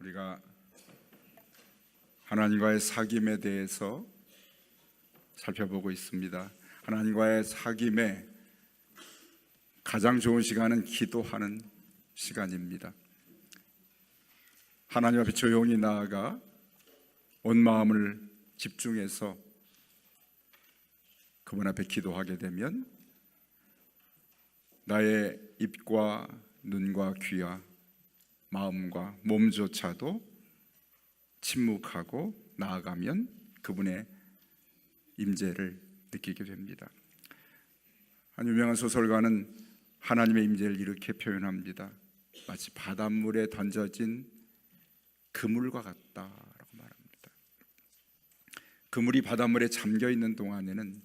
우리가 하나님과의 사귐에 대해서 살펴보고 있습니다. 하나님과의 사귐의 가장 좋은 시간은 기도하는 시간입니다. 하나님 앞에 조용히 나아가 온 마음을 집중해서 그분 앞에 기도하게 되면 나의 입과 눈과 귀와 마음과 몸조차도 침묵하고 나아가면 그분의 임재를 느끼게 됩니다. 한 유명한 소설가는 하나님의 임재를 이렇게 표현합니다. 마치 바닷물에 던져진 그물과 같다라고 말합니다. 그물이 바닷물에 잠겨 있는 동안에는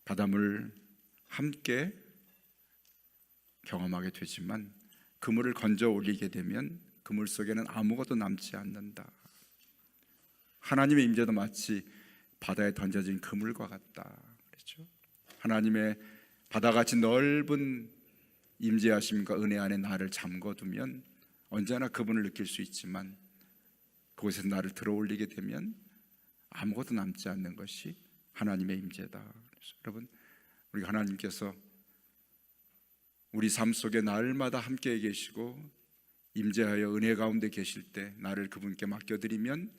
바닷물 함께 경험하게 되지만 그물을 건져 올리게 되면 그물 속에는 아무것도 남지 않는다. 하나님의 임재도 마치 바다에 던져진 그물과 같다. 그렇죠? 하나님의 바다같이 넓은 임재하심과 은혜 안에 나를 잠궈두면 언제나 그분을 느낄 수 있지만 그곳에서 나를 들어올리게 되면 아무것도 남지 않는 것이 하나님의 임재다. 그래서 여러분, 우리 하나님께서 우리 삶 속에 날마다 함께 계시고 임재하여 은혜 가운데 계실 때 나를 그분께 맡겨드리면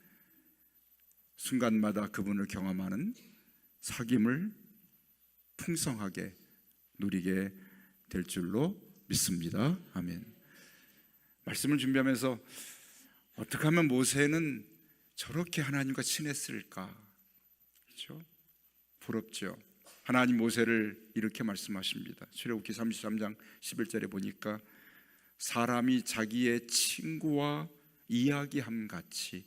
순간마다 그분을 경험하는 사귐을 풍성하게 누리게 될 줄로 믿습니다. 아멘. 말씀을 준비하면서 어떻게 하면 모세는 저렇게 하나님과 친했을까? 그렇죠? 부럽죠. 하나님 모세를 이렇게 말씀하십니다. 출애굽기 33장 11절에 보니까 사람이 자기의 친구와 이야기함 같이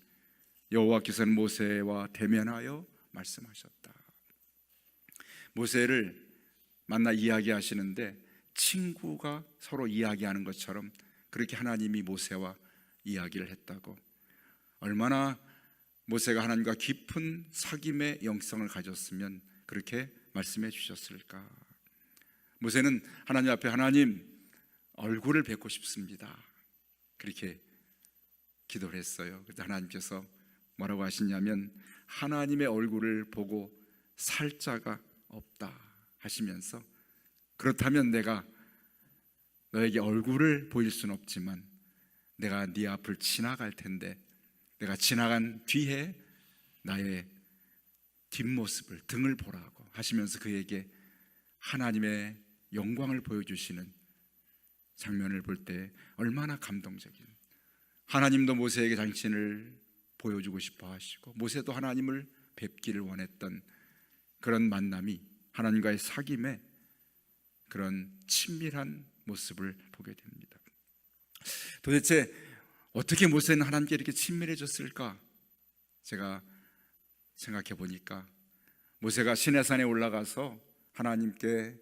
여호와께서는 모세와 대면하여 말씀하셨다. 모세를 만나 이야기하시는데 친구가 서로 이야기하는 것처럼 그렇게 하나님이 모세와 이야기를 했다고. 얼마나 모세가 하나님과 깊은 사귐의 영성을 가졌으면 그렇게 말씀해 주셨을까. 모세는 하나님 앞에 하나님 얼굴을 뵙고 싶습니다 그렇게 기도를 했어요. 그래서 하나님께서 뭐라고 하시냐면 하나님의 얼굴을 보고 살 자가 없다 하시면서 그렇다면 내가 너에게 얼굴을 보일 수는 없지만 내가 네 앞을 지나갈 텐데 내가 지나간 뒤에 나의 뒷모습을 등을 보라고 하시면서 그에게 하나님의 영광을 보여주시는 장면을 볼 때 얼마나 감동적인, 하나님도 모세에게 당신을 보여주고 싶어 하시고 모세도 하나님을 뵙기를 원했던 그런 만남이 하나님과의 사귐의 그런 친밀한 모습을 보게 됩니다. 도대체 어떻게 모세는 하나님께 이렇게 친밀해졌을까? 제가 생각해 보니까 모세가 시내산에 올라가서 하나님께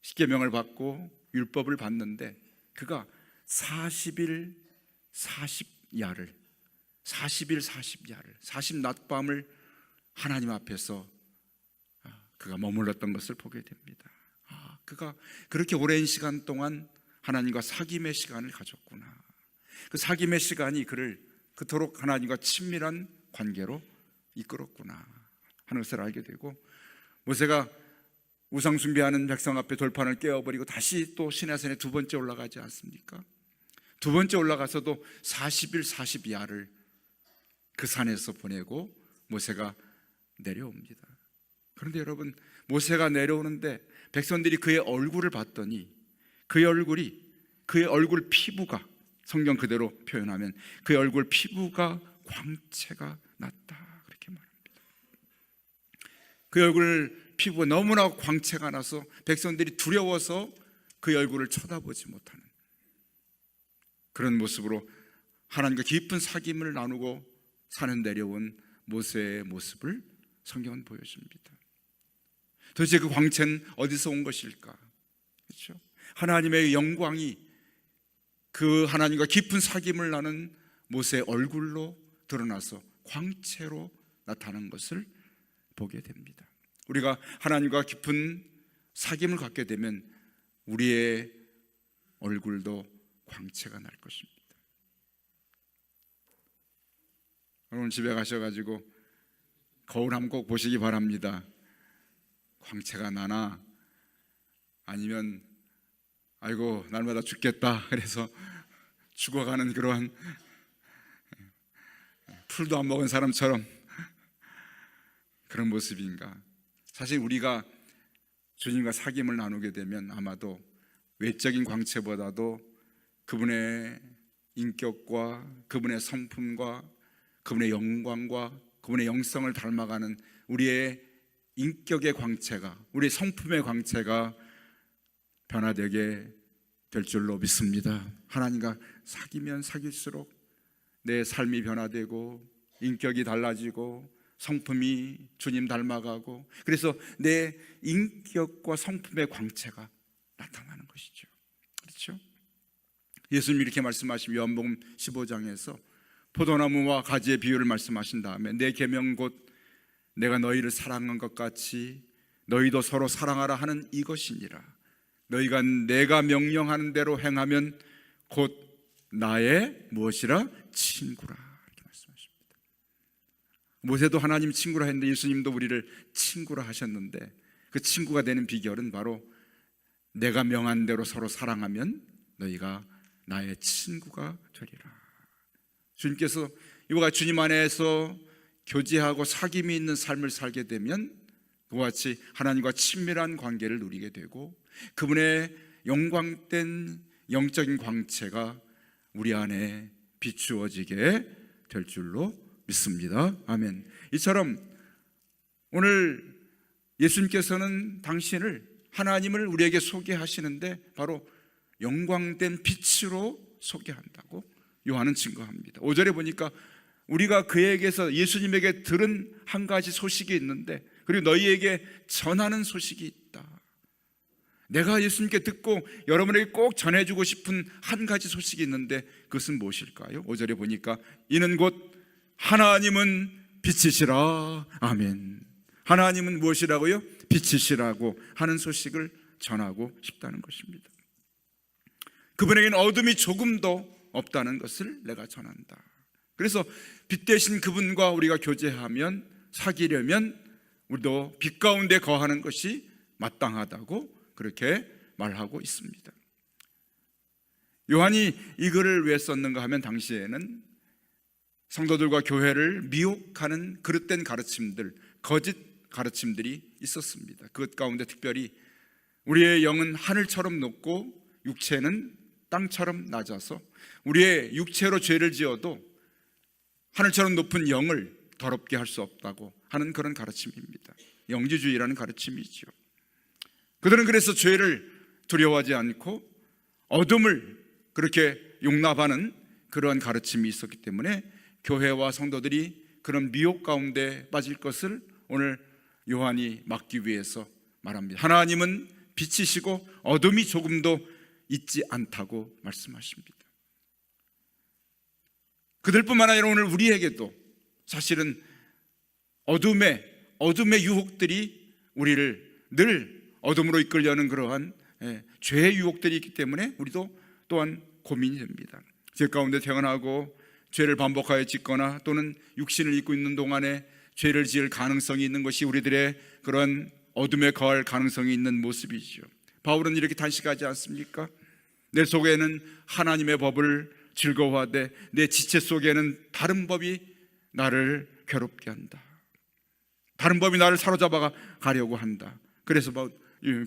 십계명을 받고 율법을 받는데 그가 40일 40야를 40낮밤을 하나님 앞에서 그가 머물렀던 것을 보게 됩니다. 그가 그렇게 오랜 시간 동안 하나님과 사귐의 시간을 가졌구나. 그 사귐의 시간이 그를 그토록 하나님과 친밀한 관계로 이끌었구나 하는 것을 알게 되고, 모세가 우상 숭배하는 백성 앞에 돌판을 깨어버리고 다시 또 시내산에 두 번째 올라가지 않습니까? 두 번째 올라가서도 40일 40야를 그 산에서 보내고 모세가 내려옵니다. 그런데 여러분, 모세가 내려오는데 백성들이 그의 얼굴을 봤더니 그의 얼굴 피부가, 성경 그대로 표현하면 그의 얼굴 피부가 광채가 났다 그렇게 말합니다. 그의 얼굴 피부가 너무나 광채가 나서 백성들이 두려워서 그의 얼굴을 쳐다보지 못하는 그런 모습으로 하나님과 깊은 사귐을 나누고 산에 내려온 모세의 모습을 성경은 보여줍니다. 도대체 그 광채는 어디서 온 것일까? 그렇죠? 하나님의 영광이 그 하나님과 깊은 사귐을 나눈 모세의 얼굴로 드러나서 광채로 나타난 것을 보게 됩니다. 우리가 하나님과 깊은 사귐을 갖게 되면 우리의 얼굴도 광채가 날 것입니다. 오늘 집에 가셔가지고 거울 한번 꼭 보시기 바랍니다. 광채가 나나 아니면 아이고 날마다 죽겠다 그래서 죽어가는 그러한 풀도 안 먹은 사람처럼 그런 모습인가. 사실 우리가 주님과 사귐을 나누게 되면 아마도 외적인 광채보다도 그분의 인격과 그분의 성품과 그분의 영광과 그분의 영성을 닮아가는 우리의 인격의 광채가, 우리의 성품의 광채가 변화되게 될 줄로 믿습니다. 하나님과 사귀면 사귈수록 내 삶이 변화되고 인격이 달라지고 성품이 주님 닮아가고, 그래서 내 인격과 성품의 광채가 나타나는 것이죠. 그렇죠? 예수님이 이렇게 말씀하신 요한복음 15장에서 포도나무와 가지의 비유를 말씀하신 다음에 내 계명 곧 내가 너희를 사랑한 것 같이 너희도 서로 사랑하라 하는 이것이니라. 너희가 내가 명령하는 대로 행하면 곧 나의 무엇이라? 친구라. 이렇게 말씀하십니다. 모세도 하나님 친구라 했는데 예수님도 우리를 친구라 하셨는데, 그 친구가 되는 비결은 바로 내가 명한 대로 서로 사랑하면 너희가 나의 친구가 되리라. 주님께서 이와 같이 주님 안에서 교제하고 사귐이 있는 삶을 살게 되면 그와 같이 하나님과 친밀한 관계를 누리게 되고 그분의 영광된 영적인 광채가 우리 안에 비추어지게 될 줄로 믿습니다. 아멘. 이처럼 오늘 예수님께서는 당신을, 하나님을 우리에게 소개하시는데 바로 영광된 빛으로 소개한다고 요한은 증거합니다. 5절에 보니까 우리가 그에게서, 예수님에게 들은 한 가지 소식이 있는데, 그리고 너희에게 전하는 소식이 있다. 내가 예수님께 듣고 여러분에게 꼭 전해주고 싶은 한 가지 소식이 있는데 그것은 무엇일까요? 5절에 보니까 이는 곧 하나님은 빛이시라. 아멘. 하나님은 무엇이라고요? 빛이시라고 하는 소식을 전하고 싶다는 것입니다. 그분에게는 어둠이 조금도 없다는 것을 내가 전한다. 그래서 빛 대신 그분과 우리가 교제하면, 사귀려면 우리도 빛 가운데 거하는 것이 마땅하다고 그렇게 말하고 있습니다. 요한이 이 글을 왜 썼는가 하면 당시에는 성도들과 교회를 미혹하는 그릇된 가르침들, 거짓 가르침들이 있었습니다. 그것 가운데 특별히 우리의 영은 하늘처럼 높고 육체는 땅처럼 낮아서 우리의 육체로 죄를 지어도 하늘처럼 높은 영을 더럽게 할 수 없다고 하는 그런 가르침입니다. 영지주의라는 가르침이죠. 그들은 그래서 죄를 두려워하지 않고 어둠을 그렇게 용납하는 그러한 가르침이 있었기 때문에 교회와 성도들이 그런 미혹 가운데 빠질 것을 오늘 요한이 막기 위해서 말합니다. 하나님은 빛이시고 어둠이 조금도 있지 않다고 말씀하십니다. 그들뿐만 아니라 오늘 우리에게도 사실은 어둠의 유혹들이 우리를 늘 어둠으로 이끌려는 그러한 죄의 유혹들이 있기 때문에 우리도 또한 고민이 됩니다. 죄 가운데 태어나고 죄를 반복하여 짓거나 또는 육신을 입고 있는 동안에 죄를 지을 가능성이 있는 것이 우리들의 그런 어둠에 거할 가능성이 있는 모습이죠. 바울은 이렇게 단식하지 않습니까? 내 속에는 하나님의 법을 즐거워하되 내 지체 속에는 다른 법이 나를 괴롭게 한다. 다른 법이 나를 사로잡아 가려고 한다. 그래서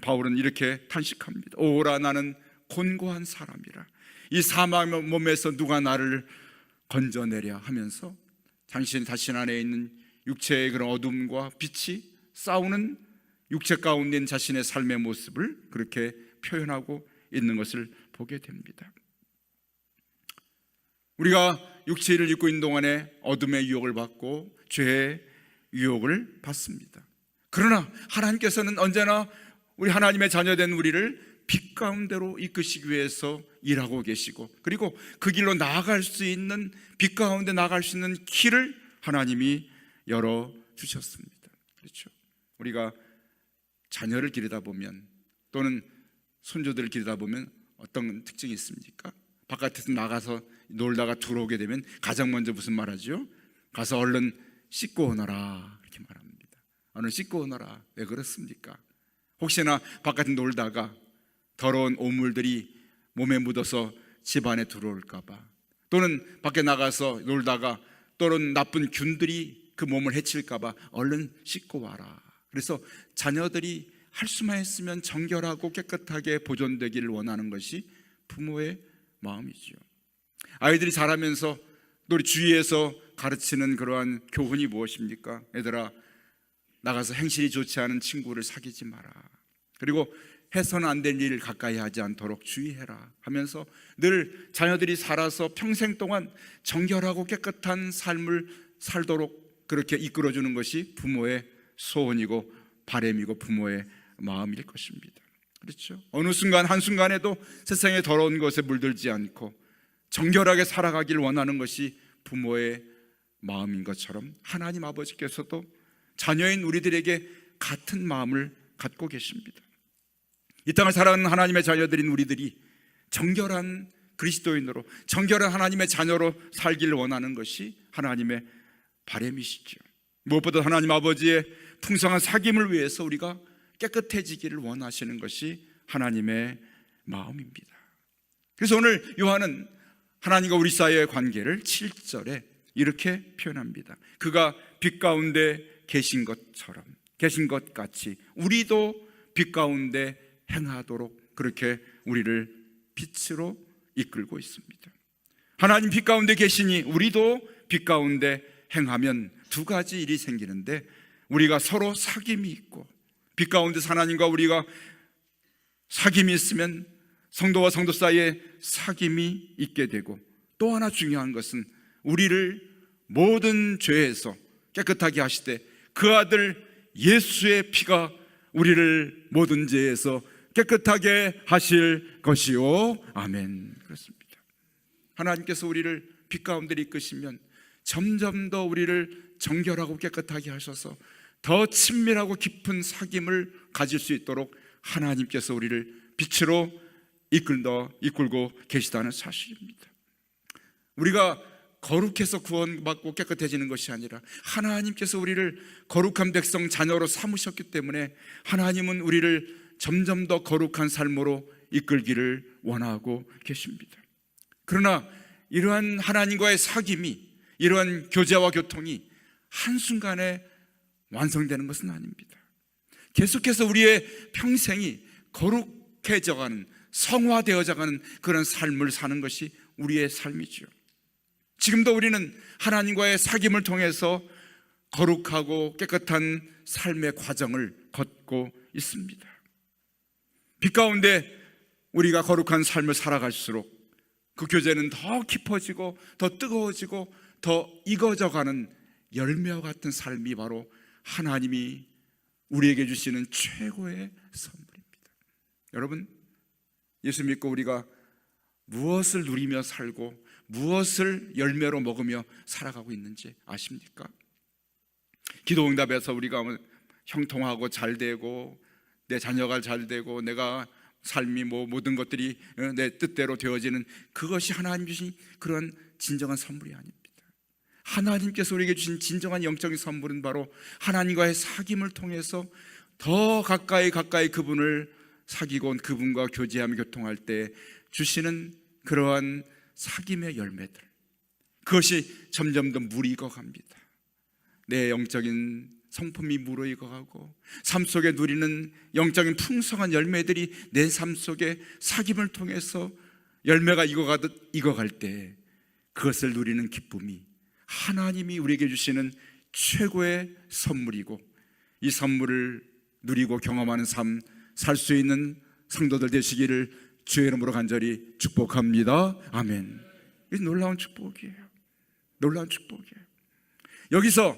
바울은 이렇게 탄식합니다. 오라 나는 곤고한 사람이라. 이 사망 몸에서 누가 나를 건져내랴 하면서 당신 자신 안에 있는 육체의 그런 어둠과 빛이 싸우는 육체 가운데 있는 자신의 삶의 모습을 그렇게 표현하고 있는 것을 보게 됩니다. 우리가 육체를 입고 있는 동안에 어둠의 유혹을 받고 죄의 유혹을 받습니다. 그러나 하나님께서는 언제나 우리 하나님의 자녀된 우리를 빛 가운데로 이끄시기 위해서 일하고 계시고, 그리고 그 길로 나아갈 수 있는, 빛 가운데 나아갈 수 있는 길을 하나님이 열어주셨습니다. 그렇죠? 우리가 자녀를 기르다 보면 또는 손주들을 기르다 보면 어떤 특징이 있습니까? 바깥에서 나가서 놀다가 들어오게 되면 가장 먼저 무슨 말 하죠? 가서 얼른 씻고 오너라 이렇게 말합니다. 얼른 씻고 오너라. 왜 그렇습니까? 혹시나 바깥에 놀다가 더러운 오물들이 몸에 묻어서 집 안에 들어올까 봐, 또는 밖에 나가서 놀다가 또는 나쁜 균들이 그 몸을 해칠까 봐 얼른 씻고 와라. 그래서 자녀들이 할 수만 있으면 정결하고 깨끗하게 보존되기를 원하는 것이 부모의 마음이죠. 아이들이 자라면서 또 우리 주위에서 가르치는 그러한 교훈이 무엇입니까? 얘들아, 나가서 행실이 좋지 않은 친구를 사귀지 마라. 그리고 해서는 안 될 일을 가까이 하지 않도록 주의해라 하면서 늘 자녀들이 살아서 평생 동안 정결하고 깨끗한 삶을 살도록 그렇게 이끌어주는 것이 부모의 소원이고 바람이고 부모의 마음일 것입니다. 그렇죠? 어느 순간 한순간에도 세상의 더러운 것에 물들지 않고 정결하게 살아가길 원하는 것이 부모의 마음인 것처럼 하나님 아버지께서도 자녀인 우리들에게 같은 마음을 갖고 계십니다. 이 땅을 살아가는 하나님의 자녀들인 우리들이 정결한 그리스도인으로, 정결한 하나님의 자녀로 살기를 원하는 것이 하나님의 바람이시죠. 무엇보다 하나님 아버지의 풍성한 사귐을 위해서 우리가 깨끗해지기를 원하시는 것이 하나님의 마음입니다. 그래서 오늘 요한은 하나님과 우리 사이의 관계를 7절에 이렇게 표현합니다. 그가 빛 가운데 계신 것처럼, 계신 것 같이 우리도 빛 가운데 행하도록 그렇게 우리를 빛으로 이끌고 있습니다. 하나님 빛 가운데 계시니 우리도 빛 가운데 행하면 두 가지 일이 생기는데, 우리가 서로 사귐이 있고, 빛 가운데 하나님과 우리가 사귐이 있으면 성도와 성도 사이에 사귐이 있게 되고, 또 하나 중요한 것은 우리를 모든 죄에서 깨끗하게 하시되 그 아들 예수의 피가 우리를 모든 죄에서 깨끗하게 하실 것이요. 아멘. 그렇습니다. 하나님께서 우리를 빛 가운데 이끄시면 점점 더 우리를 정결하고 깨끗하게 하셔서 더 친밀하고 깊은 사귐을 가질 수 있도록 하나님께서 우리를 빛으로 이끌고 계시다는 사실입니다. 우리가 거룩해서 구원받고 깨끗해지는 것이 아니라 하나님께서 우리를 거룩한 백성 자녀로 삼으셨기 때문에 하나님은 우리를 점점 더 거룩한 삶으로 이끌기를 원하고 계십니다. 그러나 이러한 하나님과의 사귐이, 이러한 교제와 교통이 한순간에 완성되는 것은 아닙니다. 계속해서 우리의 평생이 거룩해져가는, 성화되어져가는 그런 삶을 사는 것이 우리의 삶이죠. 지금도 우리는 하나님과의 사귐을 통해서 거룩하고 깨끗한 삶의 과정을 걷고 있습니다. 빛 가운데 우리가 거룩한 삶을 살아갈수록 그 교제는 더 깊어지고 더 뜨거워지고 더 익어져가는 열매와 같은 삶이 바로 하나님이 우리에게 주시는 최고의 선물입니다. 여러분, 예수 믿고 우리가 무엇을 누리며 살고 무엇을 열매로 먹으며 살아가고 있는지 아십니까? 기도응답에서 우리가 형통하고 잘되고 내 자녀가 잘되고 내가 삶이 모든 것들이 내 뜻대로 되어지는, 그것이 하나님 주신 그런 진정한 선물이 아닙니다. 하나님께서 우리에게 주신 진정한 영적인 선물은 바로 하나님과의 사귐을 통해서 더 가까이 그분을 사귀고 그분과 교제하며 교통할 때 주시는 그러한 사귐의 열매들, 그것이 점점 더 무르익어갑니다. 내 영적인 성품이 무르익어가고 삶 속에 누리는 영적인 풍성한 열매들이 내 삶 속에 사귐을 통해서 열매가 익어갈 때 그것을 누리는 기쁨이 하나님이 우리에게 주시는 최고의 선물이고, 이 선물을 누리고 경험하는 삶 살 수 있는 성도들 되시기를 주의 이름으로 간절히 축복합니다. 아멘. 이 놀라운 축복이에요. 놀라운 축복이에요. 여기서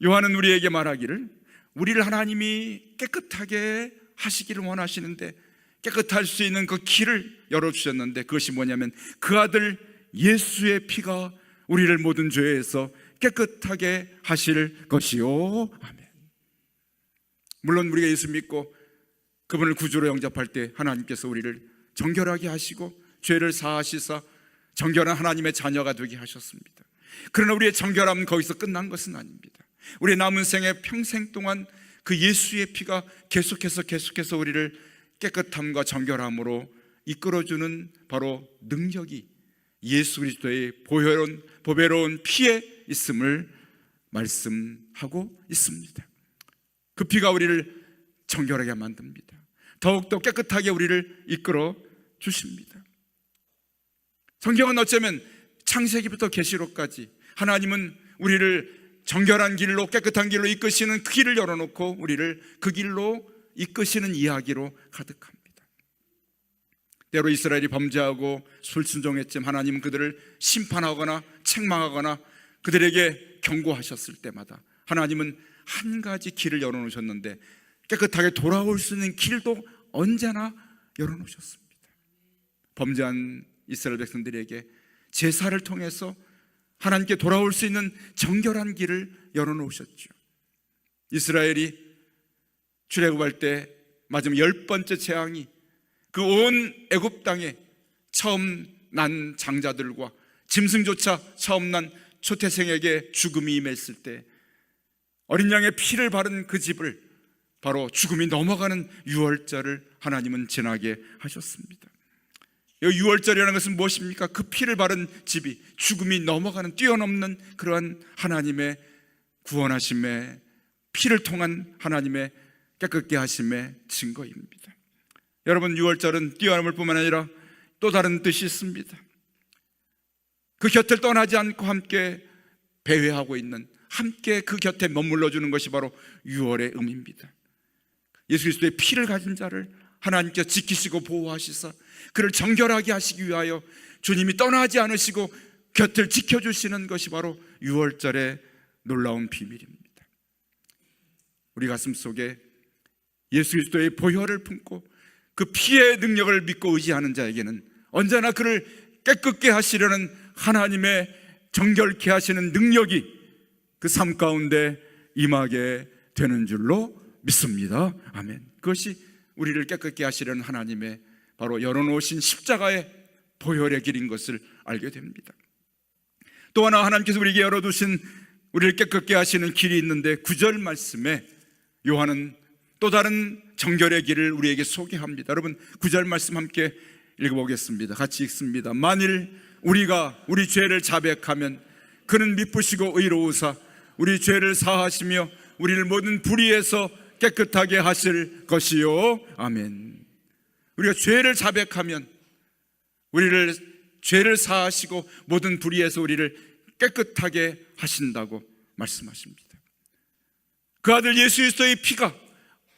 요한은 우리에게 말하기를, 우리를 하나님이 깨끗하게 하시기를 원하시는데 깨끗할 수 있는 그 길을 열어주셨는데, 그것이 뭐냐면 그 아들 예수의 피가 우리를 모든 죄에서 깨끗하게 하실 것이요. 아멘. 물론 우리가 예수 믿고 그분을 구주로 영접할 때 하나님께서 우리를 정결하게 하시고 죄를 사하시사 정결한 하나님의 자녀가 되게 하셨습니다. 그러나 우리의 정결함은 거기서 끝난 것은 아닙니다. 우리의 남은 생애 평생 동안 그 예수의 피가 계속해서 우리를 깨끗함과 정결함으로 이끌어주는 바로 능력이 예수 그리스도의 보배로운 피에 있음을 말씀하고 있습니다. 그 피가 우리를 정결하게 만듭니다. 더욱더 깨끗하게 우리를 이끌어 주십니다. 성경은 어쩌면 창세기부터 계시록까지 하나님은 우리를 정결한 길로, 깨끗한 길로 이끄시는 그 길을 열어놓고 우리를 그 길로 이끄시는 이야기로 가득합니다. 때로 이스라엘이 범죄하고 불순종했지만 하나님은 그들을 심판하거나 책망하거나 그들에게 경고하셨을 때마다 하나님은 한 가지 길을 열어놓으셨는데 깨끗하게 돌아올 수 있는 길도 언제나 열어놓으셨습니다. 범죄한 이스라엘 백성들에게 제사를 통해서 하나님께 돌아올 수 있는 정결한 길을 열어놓으셨죠. 이스라엘이 출애굽할 때 마지막 10번째 재앙이 그 온 애굽 땅에 처음 난 장자들과 짐승조차 처음 난 초태생에게 죽음이 임했을 때 어린 양의 피를 바른 그 집을 바로 죽음이 넘어가는 유월절을 하나님은 지나게 하셨습니다. 이 유월절이라는 것은 무엇입니까? 그 피를 바른 집이 죽음이 넘어가는, 뛰어넘는 그러한 하나님의 구원하심의 피를 통한 하나님의 깨끗게 하심의 증거입니다. 여러분, 유월절은 뛰어넘을 뿐만 아니라 또 다른 뜻이 있습니다. 그 곁을 떠나지 않고 함께 배회하고 있는, 함께 그 곁에 머물러 주는 것이 바로 유월의 의미입니다. 예수 그리스도의 피를 가진 자를 하나님께서 지키시고 보호하시사 그를 정결하게 하시기 위하여 주님이 떠나지 않으시고 곁을 지켜주시는 것이 바로 유월절의 놀라운 비밀입니다. 우리 가슴 속에 예수 그리스도의 보혈을 품고 그 피의 능력을 믿고 의지하는 자에게는 언제나 그를 깨끗게 하시려는 하나님의 정결케 하시는 능력이 그 삶 가운데 임하게 되는 줄로 믿습니다. 아멘. 그것이 우리를 깨끗게 하시려는 하나님의 바로 열어놓으신 십자가의 보혈의 길인 것을 알게 됩니다. 또 하나 하나님께서 우리에게 열어두신 우리를 깨끗게 하시는 길이 있는데 9절 말씀에 요한은 또 다른 정결의 길을 우리에게 소개합니다. 여러분, 9절 말씀 함께 읽어보겠습니다. 같이 읽습니다. 만일 우리가 우리 죄를 자백하면 그는 미쁘시고 의로우사 우리 죄를 사하시며 우리를 모든 불의에서 깨끗하게 하실 것이요. 아멘. 우리가 죄를 자백하면 우리를 죄를 사하시고 모든 불의에서 우리를 깨끗하게 하신다고 말씀하십니다. 그 아들 예수 그리스도의 피가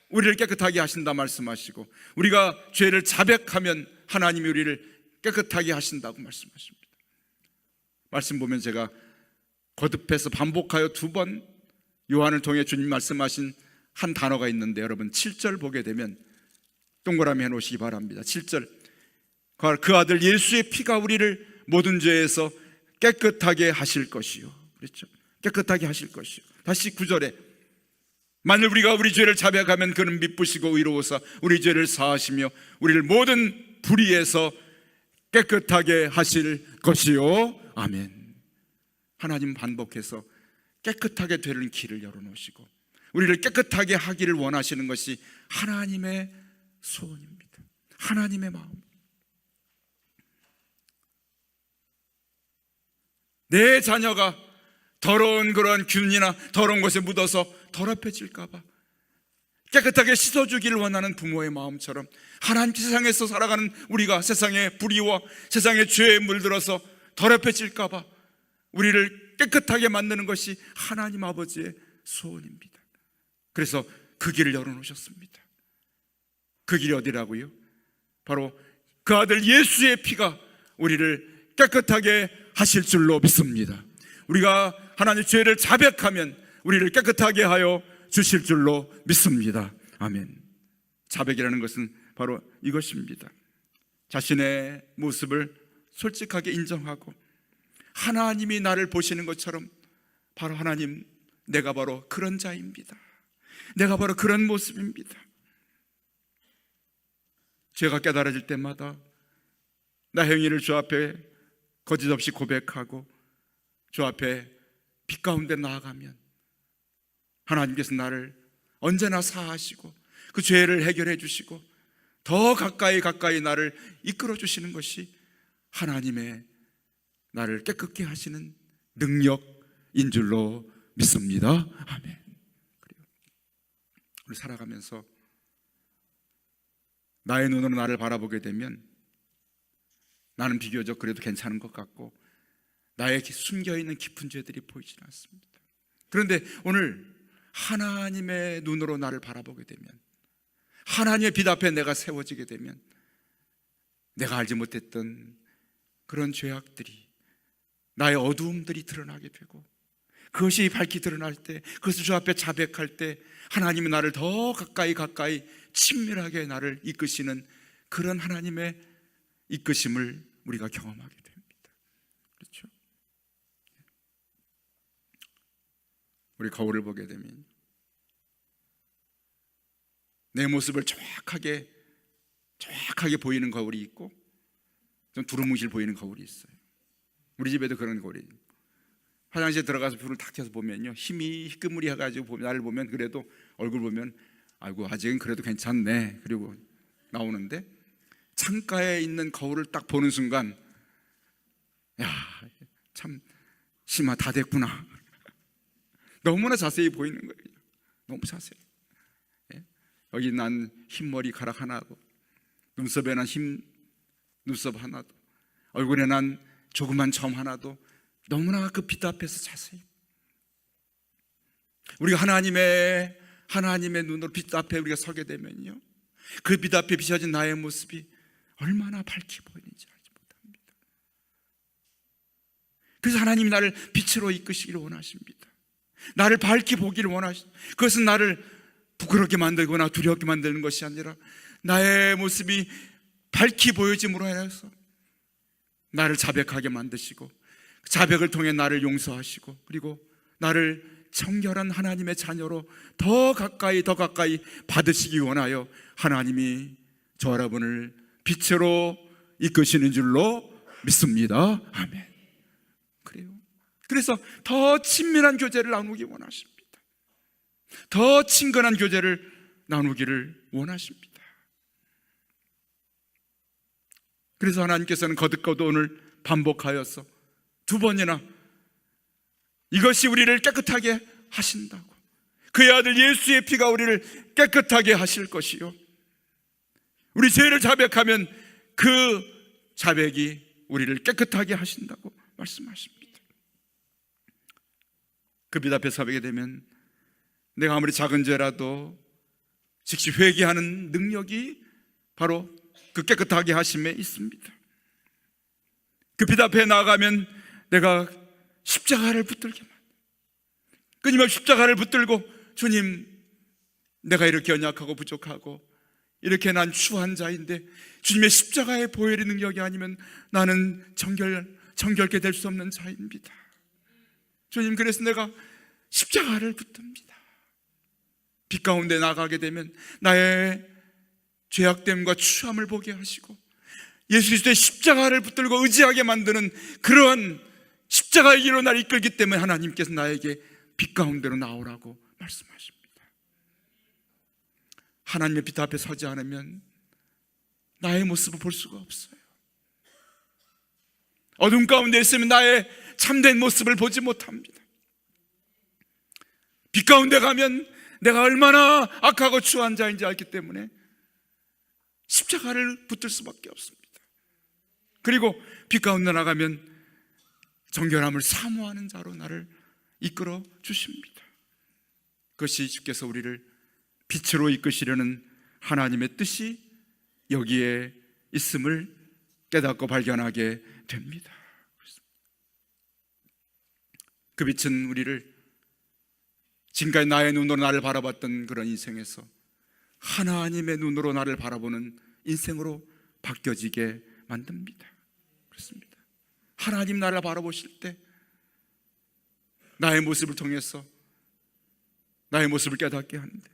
우리를 깨끗하게 하신다 말씀하시고 우리가 죄를 자백하면 하나님이 우리를 깨끗하게 하신다고 말씀하십니다. 말씀 보면 제가 거듭해서 반복하여 2번 요한을 통해 주님 말씀하신 한 단어가 있는데 여러분 7절 보게 되면 동그라미 해놓으시기 바랍니다. 7절, 그 아들 예수의 피가 우리를 모든 죄에서 깨끗하게 하실 것이요. 그렇죠? 깨끗하게 하실 것이요. 다시 9절에 만일 우리가 우리 죄를 자백하면 그는 미쁘시고 의로우사 우리 죄를 사하시며 우리를 모든 불의에서 깨끗하게 하실 것이요. 아멘. 하나님 반복해서 깨끗하게 되는 길을 열어놓으시고 우리를 깨끗하게 하기를 원하시는 것이 하나님의 소원입니다. 하나님의 마음. 내 자녀가 더러운 그러한 균이나 더러운 것에 묻어서 더럽혀질까 봐 깨끗하게 씻어주기를 원하는 부모의 마음처럼 하나님 세상에서 살아가는 우리가 세상의 불의와 세상의 죄에 물들어서 더럽혀질까 봐 우리를 깨끗하게 만드는 것이 하나님 아버지의 소원입니다. 그래서 그 길을 열어놓으셨습니다. 그 길이 어디라고요? 바로 그 아들 예수의 피가 우리를 깨끗하게 하실 줄로 믿습니다. 우리가 하나님 죄를 자백하면 우리를 깨끗하게 하여 주실 줄로 믿습니다. 아멘. 자백이라는 것은 바로 이것입니다. 자신의 모습을 솔직하게 인정하고 하나님이 나를 보시는 것처럼 바로 하나님, 내가 바로 그런 자입니다. 내가 바로 그런 모습입니다. 죄가 깨달아질 때마다 나 행위를 주 앞에 거짓 없이 고백하고 주 앞에 빛 가운데 나아가면 하나님께서 나를 언제나 사하시고 그 죄를 해결해 주시고 더 가까이 나를 이끌어 주시는 것이 하나님의 나를 깨끗게 하시는 능력인 줄로 믿습니다. 아멘. 그래요. 우리 살아가면서 나의 눈으로 나를 바라보게 되면 나는 비교적 그래도 괜찮은 것 같고 나의 숨겨있는 깊은 죄들이 보이지 않습니다. 그런데 오늘 하나님의 눈으로 나를 바라보게 되면, 하나님의 빛 앞에 내가 세워지게 되면 내가 알지 못했던 그런 죄악들이, 나의 어두움들이 드러나게 되고, 그것이 밝히 드러날 때, 그것을 주 앞에 자백할 때 하나님이 나를 더 가까이 친밀하게 나를 이끄시는 그런 하나님의 이끄심을 우리가 경험하게 됩니다. 그렇죠? 우리 거울을 보게 되면 내 모습을 정확하게 보이는 거울이 있고 좀 두루뭉실 보이는 거울이 있어요. 우리 집에도 그런 거울이, 화장실에 들어가서 불을 탁 켜서 보면요, 힘이 희끄무리해가지고 나를 보면 그래도 얼굴 보면 아이고 아직은 그래도 괜찮네 그리고 나오는데, 창가에 있는 거울을 딱 보는 순간 야, 참 심하 다 됐구나. 너무나 자세히 보이는 거예요. 너무 자세히. 여기 난 흰머리카락 하나도, 눈썹에 난 흰 눈썹 하나도, 얼굴에 난 조그만 점 하나도 너무나 그 빛 앞에서 자세히, 우리가 하나님의 눈으로 빛 앞에 우리가 서게 되면요, 그 빛 앞에 비춰진 나의 모습이 얼마나 밝게 보이는지 알지 못합니다. 그래서 하나님이 나를 빛으로 이끄시기를 원하십니다. 나를 밝게 보기를 원하십니다. 그것은 나를 부끄럽게 만들거나 두렵게 만드는 것이 아니라 나의 모습이 밝게 보여짐으로 해서 나를 자백하게 만드시고, 자백을 통해 나를 용서하시고, 그리고 나를 청결한 하나님의 자녀로 더 가까이 받으시기 원하여 하나님이 저 여러분을 빛으로 이끄시는 줄로 믿습니다. 아멘. 그래요. 그래서 더 친밀한 교제를 나누기 원하십니다. 더 친근한 교제를 나누기를 원하십니다. 그래서 하나님께서는 거듭 오늘 반복하여서 2번이나 이것이 우리를 깨끗하게 하신다고, 그의 아들 예수의 피가 우리를 깨끗하게 하실 것이요, 우리 죄를 자백하면 그 자백이 우리를 깨끗하게 하신다고 말씀하십니다. 그 빛 앞에 서게 되면 내가 아무리 작은 죄라도 즉시 회개하는 능력이 바로 그 깨끗하게 하심에 있습니다. 그 빛 앞에 나아가면 내가 십자가를 붙들게 만듭니다. 끊임없이 십자가를 붙들고, 주님, 내가 이렇게 연약하고 부족하고 이렇게 난 추한 자인데 주님의 십자가의 보혈의 능력이 아니면 나는 정결케 될 수 없는 자입니다. 주님, 그래서 내가 십자가를 붙듭니다. 빛 가운데 나가게 되면 나의 죄악됨과 추함을 보게 하시고 예수 그리스도의 십자가를 붙들고 의지하게 만드는 그러한 십자가의 길로 나를 이끌기 때문에 하나님께서 나에게 빛 가운데로 나오라고 말씀하십니다. 하나님의 빛 앞에 서지 않으면 나의 모습을 볼 수가 없어요. 어둠 가운데 있으면 나의 참된 모습을 보지 못합니다. 빛 가운데 가면 내가 얼마나 악하고 추한 자인지 알기 때문에 십자가를 붙들 수밖에 없습니다. 그리고 빛 가운데 나가면 정결함을 사모하는 자로 나를 이끌어 주십니다. 그것이 주께서 우리를 빛으로 이끄시려는 하나님의 뜻이 여기에 있음을 깨닫고 발견하게 됩니다. 그 빛은 우리를 지금까지 나의 눈으로 나를 바라봤던 그런 인생에서 하나님의 눈으로 나를 바라보는 인생으로 바뀌어지게 만듭니다. 그렇습니다. 하나님 나를 바라보실 때 나의 모습을 통해서 나의 모습을 깨닫게 하는데,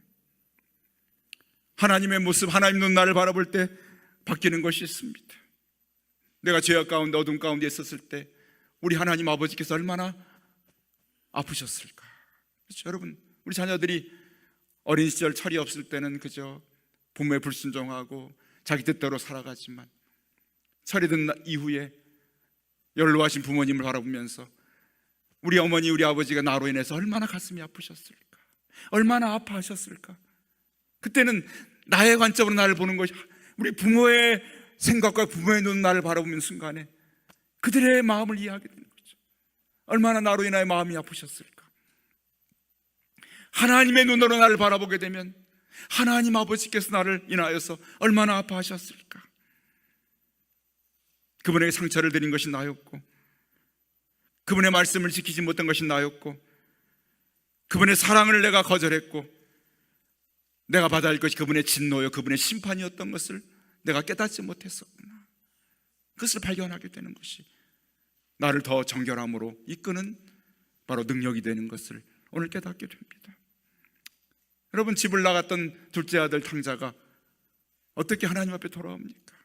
하나님의 모습, 하나님 눈 나를 바라볼 때 바뀌는 것이 있습니다. 내가 죄악 가운데 어둠 가운데 있었을 때 우리 하나님 아버지께서 얼마나 아프셨을까? 그렇죠? 여러분, 우리 자녀들이 어린 시절 철이 없을 때는 그저 부모의 불순종하고 자기 뜻대로 살아가지만 철이 든 이후에 연로하신 부모님을 바라보면서 우리 어머니 우리 아버지가 나로 인해서 얼마나 가슴이 아프셨을까, 얼마나 아파하셨을까. 그때는 나의 관점으로 나를 보는 것이, 우리 부모의 생각과 부모의 눈 나를 바라보는 순간에 그들의 마음을 이해하게 되는 거죠. 얼마나 나로 인하여 마음이 아프셨을까. 하나님의 눈으로 나를 바라보게 되면 하나님 아버지께서 나를 인하여서 얼마나 아파하셨을까. 그분에게 상처를 드린 것이 나였고, 그분의 말씀을 지키지 못한 것이 나였고, 그분의 사랑을 내가 거절했고, 내가 받아야 할 것이 그분의 진노요 그분의 심판이었던 것을 내가 깨닫지 못했었구나. 그것을 발견하게 되는 것이 나를 더 정결함으로 이끄는 바로 능력이 되는 것을 오늘 깨닫게 됩니다. 여러분, 집을 나갔던 둘째 아들 탕자가 어떻게 하나님 앞에 돌아옵니까?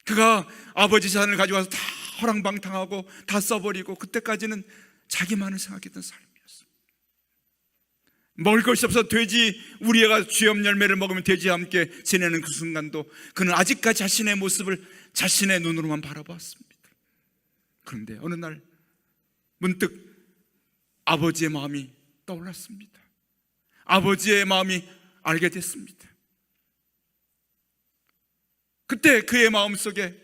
그가 아버지 자산을 가져와서 다 허랑방탕하고 다 써버리고, 그때까지는 자기만을 생각했던 삶이었어요. 먹을 것이 없어 돼지 우리가 쥐염 열매를 먹으면 돼지와 함께 지내는 그 순간도 그는 아직까지 자신의 모습을 자신의 눈으로만 바라보았습니다. 그런데 어느 날 문득 아버지의 마음이 떠올랐습니다. 아버지의 마음이 알게 됐습니다. 그때 그의 마음속에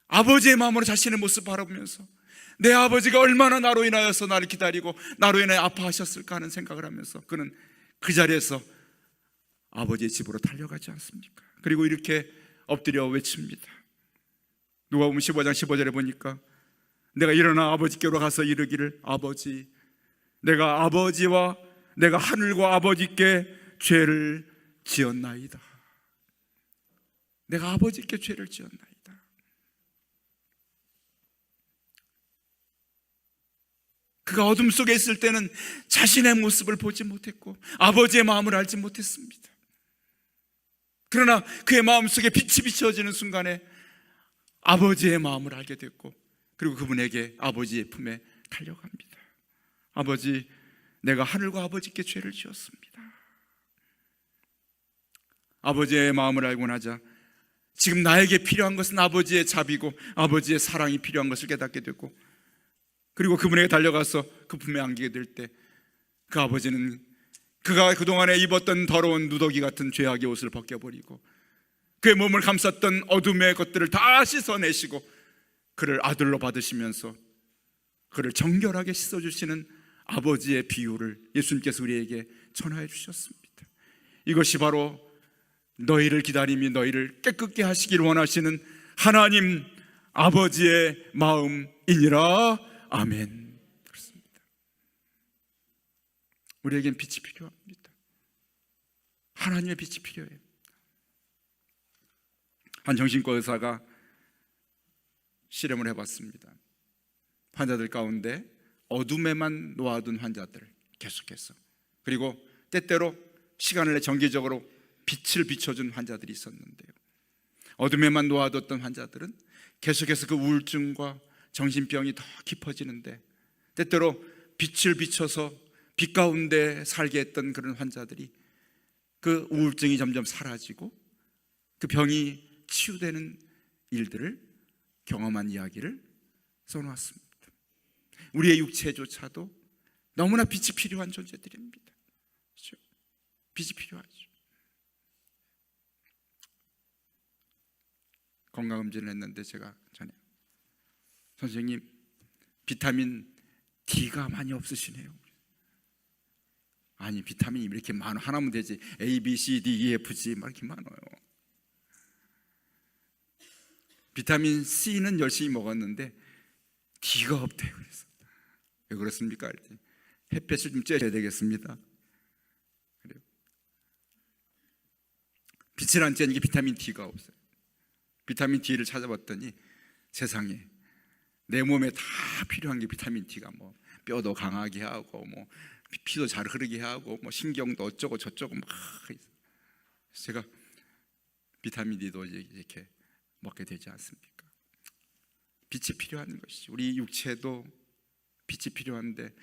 아버지의 마음으로 자신의 모습을 바라보면서 내 아버지가 얼마나 나로 인하여서 나를 기다리고 나로 인하여 아파하셨을까 하는 생각을 하면서 그는 그 자리에서 아버지의 집으로 달려가지 않습니까? 그리고 이렇게 엎드려 외칩니다. 누가복음 15장 15절에 보니까 내가 일어나 아버지께로 가서 이르기를, 아버지, 내가 아버지와 내가 하늘과 아버지께 죄를 지었나이다. 내가 아버지께 죄를 지었나이다. 그가 어둠 속에 있을 때는 자신의 모습을 보지 못했고 아버지의 마음을 알지 못했습니다. 그러나 그의 마음속에 빛이 비춰지는 순간에 아버지의 마음을 알게 됐고, 그리고 그분에게 아버지의 품에 달려갑니다. 아버지, 내가 하늘과 아버지께 죄를 지었습니다. 아버지의 마음을 알고 나자 지금 나에게 필요한 것은 아버지의 자비고 아버지의 사랑이 필요한 것을 깨닫게 됐고, 그리고 그분에게 달려가서 그 품에 안기게 될 때 그 아버지는 그가 그동안에 입었던 더러운 누더기 같은 죄악의 옷을 벗겨버리고 그의 몸을 감쌌던 어둠의 것들을 다 씻어내시고 그를 아들로 받으시면서 그를 정결하게 씻어주시는 아버지의 비유를 예수님께서 우리에게 전하여 주셨습니다. 이것이 바로 너희를 기다림이 너희를 깨끗게 하시기를 원하시는 하나님 아버지의 마음이니라. 아멘. 그렇습니다. 우리에겐 빛이 필요합니다. 하나님의 빛이 필요해요. 한 정신과 의사가 실험을 해봤습니다. 환자들 가운데 어둠에만 놓아둔 환자들 계속해서, 그리고 때때로 시간을 내 정기적으로 빛을 비춰준 환자들이 있었는데요, 어둠에만 놓아뒀던 환자들은 계속해서 그 우울증과 정신병이 더 깊어지는데, 때때로 빛을 비춰서 빛 가운데 살게 했던 그런 환자들이 그 우울증이 점점 사라지고 그 병이 치유되는 일들을 경험한 이야기를 써놓았습니다. 우리의 육체조차도 너무나 빛이 필요한 존재들입니다. 그렇죠? 빛이 필요하죠. 건강검진을 했는데 제가 전에, 선생님, 비타민 D가 많이 없으시네요. 아니, 비타민이 이렇게 많아, 하나면 되지. A, B, C, D, E, F, G 막 이렇게 많아요. 비타민 C는 열심히 먹었는데 D가 없대요. 그래서 왜 그렇습니까? 햇볕을 좀 쬐야 되겠습니다. 그래요. 빛을 안 쬐는 게 비타민 D가 없어요. 비타민 D를 찾아봤더니 세상에 내 몸에 다 필요한 게 비타민 D가 뭐 뼈도 강하게 하고 뭐 피도 잘 흐르게 하고 뭐 신경도 어쩌고 저쩌고 막 제가 비타민 D도 이렇게 먹게 되지 않습니까? 빛이 필요한 것이죠. 우리 육체도 빛이 필요한데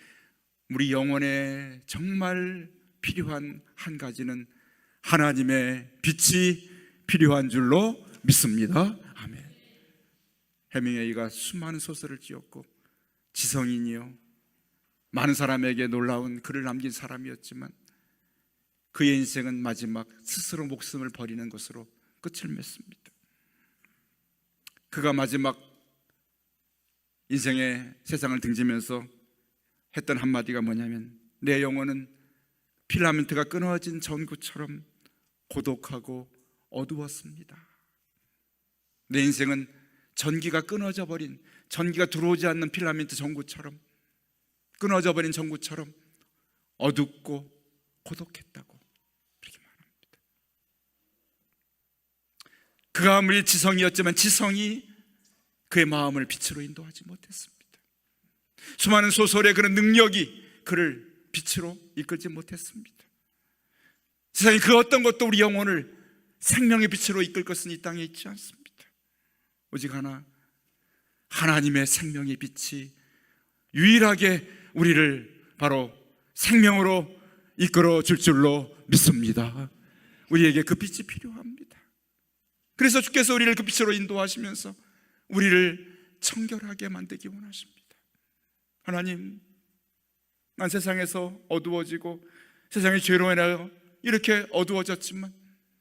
우리 영혼에 정말 필요한 한 가지는 하나님의 빛이 필요한 줄로 믿습니다. 아멘. 해밍웨이가 수많은 소설을 지었고 지성인이요 많은 사람에게 놀라운 글을 남긴 사람이었지만 그의 인생은 마지막 스스로 목숨을 버리는 것으로 끝을 맺습니다. 그가 마지막 인생의 세상을 등지면서 했던 한마디가 뭐냐면 내 영혼은 필라멘트가 끊어진 전구처럼 고독하고 어두웠습니다. 내 인생은 전기가 끊어져 버린, 전기가 들어오지 않는 필라멘트 전구처럼, 끊어져 버린 전구처럼 어둡고 고독했다고 그렇게 말합니다. 그가 아무리 지성이었지만 지성이 그의 마음을 빛으로 인도하지 못했습니다. 수많은 소설의 그런 능력이 그를 빛으로 이끌지 못했습니다. 세상에 그 어떤 것도 우리 영혼을 생명의 빛으로 이끌 것은 이 땅에 있지 않습니다. 오직 하나, 하나님의 생명의 빛이 유일하게 우리를 바로 생명으로 이끌어 줄 줄로 믿습니다. 우리에게 그 빛이 필요합니다. 그래서 주께서 우리를 그 빛으로 인도하시면서 우리를 청결하게 만들기 원하십니다. 하나님, 난 세상에서 어두워지고 세상의 죄로 인하여 이렇게 어두워졌지만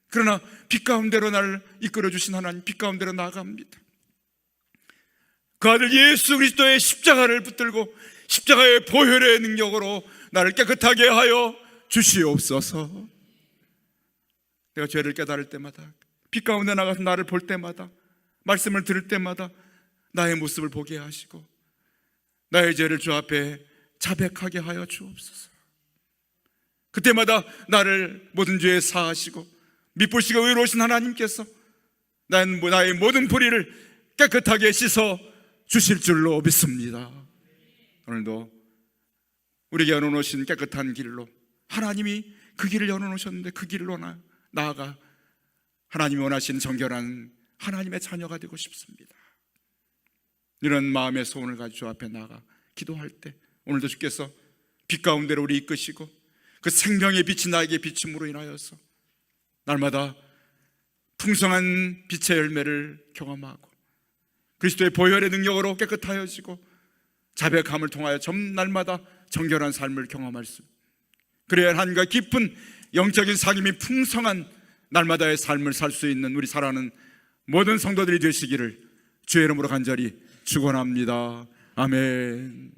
그러나 빛 가운데로 나를 이끌어 주신 하나님, 빛 가운데로 나아갑니다. 그 아들 예수 그리스도의 십자가를 붙들고 십자가의 보혈의 능력으로 나를 깨끗하게 하여 주시옵소서. 내가 죄를 깨달을 때마다, 빛 가운데 나가서 나를 볼 때마다, 말씀을 들을 때마다 나의 모습을 보게 하시고 나의 죄를 주 앞에 자백하게 하여 주옵소서. 그때마다 나를 모든 죄에 사하시고 미쁘시고 의로우신 하나님께서 나의 모든 불의를 깨끗하게 씻어 주실 줄로 믿습니다. 오늘도 우리에게 열어놓으신 깨끗한 길로, 하나님이 그 길을 열어놓으셨는데 그 길로 나아가 하나님이 원하시는 정결한 하나님의 자녀가 되고 싶습니다. 이런 마음의 소원을 가지고 주 앞에 나아가 기도할 때 오늘도 주께서 빛 가운데로 우리 이끄시고 그 생명의 빛이 나에게 비춤으로 인하여서 날마다 풍성한 빛의 열매를 경험하고 그리스도의 보혈의 능력으로 깨끗하여지고 자백함을 통하여 날마다 정결한 삶을 경험할 수, 그래야 하나님과 깊은 영적인 사귐이 풍성한 날마다의 삶을 살 수 있는 우리 사랑하는 모든 성도들이 되시기를 주의 이름으로 간절히 축원합니다. 아멘.